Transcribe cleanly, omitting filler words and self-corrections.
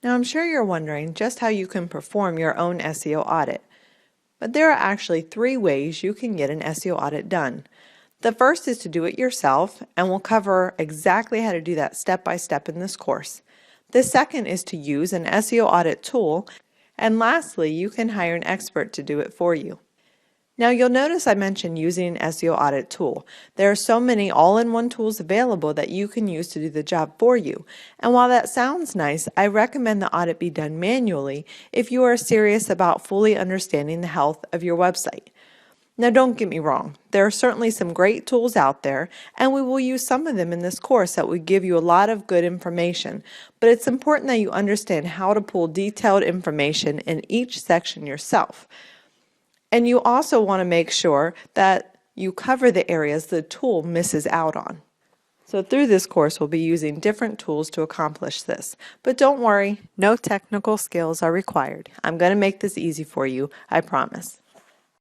Now I'm sure you're wondering just how you can perform your own SEO audit. But there are actually 3 ways you can get an SEO audit done. The first is to do it yourself, and we'll cover exactly how to do that step by step in this course. The second is to use an SEO audit tool, and lastly, you can hire an expert to do it for you. Now you'll notice I mentioned using an SEO audit tool. There are so many all-in-one tools available that you can use to do the job for you. And while that sounds nice, I recommend the audit be done manually if you are serious about fully understanding the health of your website. Now don't get me wrong, there are certainly some great tools out there, and we will use some of them in this course that will give you a lot of good information, but it's important that you understand how to pull detailed information in each section yourself. And you also want to make sure that you cover the areas the tool misses out on. So through this course, we'll be using different tools to accomplish this. But don't worry, no technical skills are required. I'm going to make this easy for you, I promise.